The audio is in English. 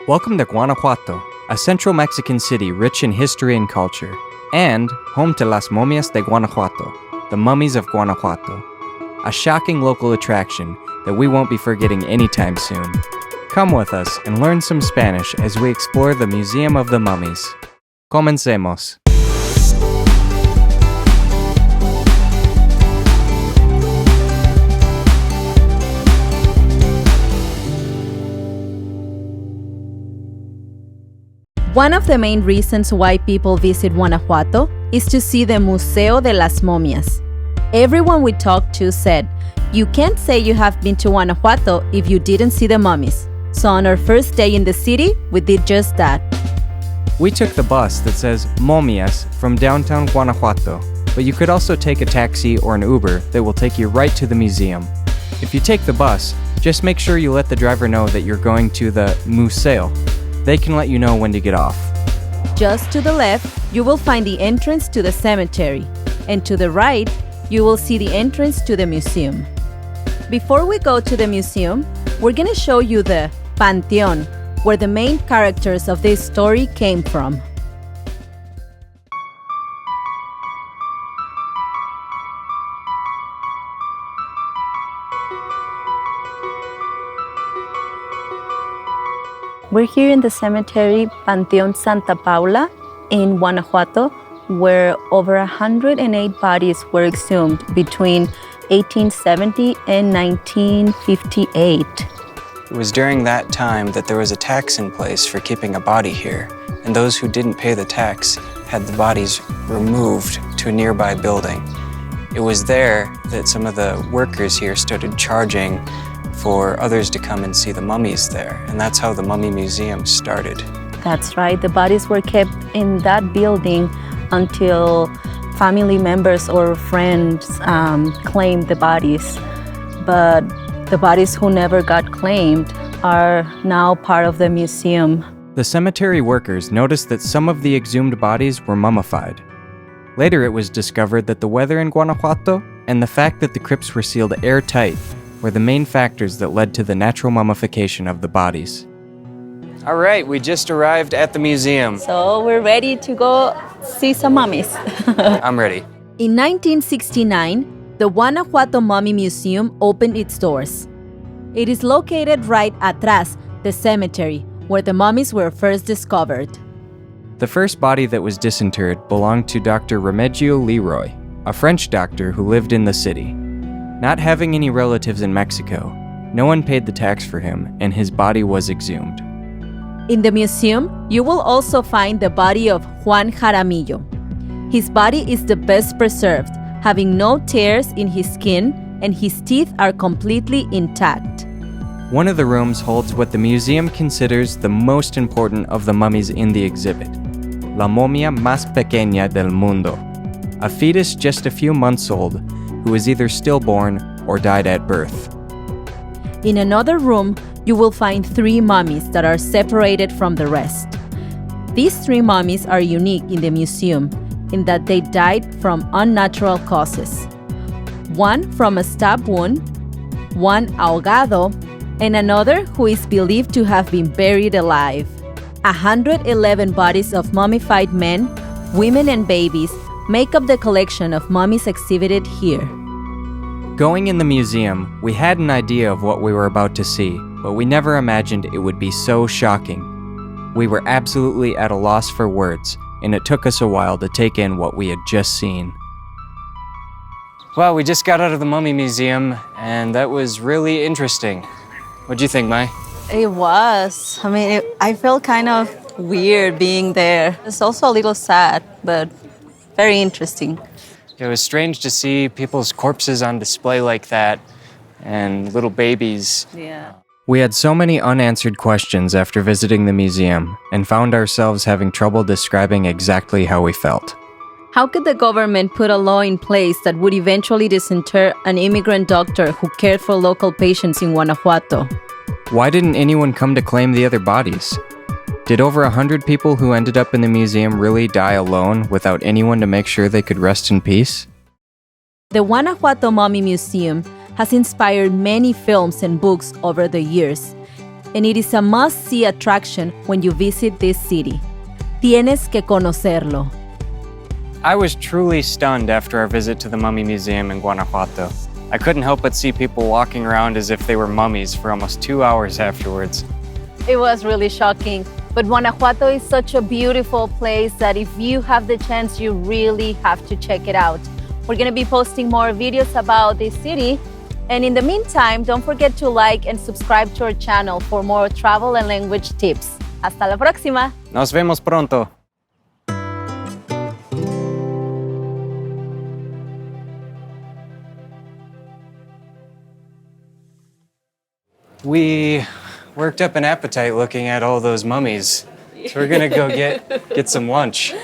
Welcome to Guanajuato, a central Mexican city rich in history and culture, and home to Las Momias de Guanajuato, the Mummies of Guanajuato, a shocking local attraction that we won't be forgetting anytime soon. Come with us and learn some Spanish as we explore the Museum of the Mummies. Comencemos. One of the main reasons why people visit Guanajuato is to see the Museo de Las Momias. Everyone we talked to said, you can't say you have been to Guanajuato if you didn't see the mummies. So on our first day in the city, we did just that. We took the bus that says Momias from downtown Guanajuato, but you could also take a taxi or an Uber that will take you right to the museum. If you take the bus, just make sure you let the driver know that you're going to the Museo. They can let you know when to get off. Just to the left, you will find the entrance to the cemetery, and to the right, you will see the entrance to the museum. Before we go to the museum, we're going to show you the Panteón, where the main characters of this story came from. We're here in the cemetery Panteón Santa Paula in Guanajuato, where over 108 bodies were exhumed between 1870 and 1958. It was during that time that there was a tax in place for keeping a body here, and those who didn't pay the tax had the bodies removed to a nearby building. It was there that some of the workers here started charging for others to come and see the mummies there, and that's how the Mummy Museum started. That's right, the bodies were kept in that building until family members or friends claimed the bodies. But the bodies who never got claimed are now part of the museum. The cemetery workers noticed that some of the exhumed bodies were mummified. Later it was discovered that the weather in Guanajuato and the fact that the crypts were sealed airtight were the main factors that led to the natural mummification of the bodies. All right, we just arrived at the museum. So we're ready to go see some mummies. I'm ready. In 1969, the Guanajuato Mummy Museum opened its doors. It is located right atrás the cemetery, where the mummies were first discovered. The first body that was disinterred belonged to Dr. Remigio Leroy, a French doctor who lived in the city. Not having any relatives in Mexico, no one paid the tax for him, and his body was exhumed. In the museum, you will also find the body of Juan Jaramillo. His body is the best preserved, having no tears in his skin, and his teeth are completely intact. One of the rooms holds what the museum considers the most important of the mummies in the exhibit, La Momia más pequeña del mundo, a fetus just a few months old who was either stillborn or died at birth. In another room, you will find 3 mummies that are separated from the rest. These 3 mummies are unique in the museum in that they died from unnatural causes. One from a stab wound, one ahogado, and another who is believed to have been buried alive. 111 bodies of mummified men, women, and babies make up the collection of mummies exhibited here. Going in the museum, we had an idea of what we were about to see, but we never imagined it would be so shocking. We were absolutely at a loss for words, and it took us a while to take in what we had just seen. Well, we just got out of the Mummy Museum, and that was really interesting. What'd you think, Mai? It was. I mean, I felt kind of weird being there. It's also a little sad, but very interesting. It was strange to see people's corpses on display like that, and little babies. Yeah. We had so many unanswered questions after visiting the museum, and found ourselves having trouble describing exactly how we felt. How could the government put a law in place that would eventually disinter an immigrant doctor who cared for local patients in Guanajuato? Why didn't anyone come to claim the other bodies? Did over 100 people who ended up in the museum really die alone without anyone to make sure they could rest in peace? The Guanajuato Mummy Museum has inspired many films and books over the years. and it is a must-see attraction when you visit this city. Tienes que conocerlo. I was truly stunned after our visit to the Mummy Museum in Guanajuato. I couldn't help but see people walking around as if they were mummies for almost 2 hours afterwards. It was really shocking, but Guanajuato is such a beautiful place that if you have the chance, you really have to check it out. We're going to be posting more videos about this city, and in the meantime, don't forget to like and subscribe to our channel for more travel and language tips. Hasta la próxima! Nos vemos pronto! We worked up an appetite looking at all those mummies. So we're gonna go get some lunch.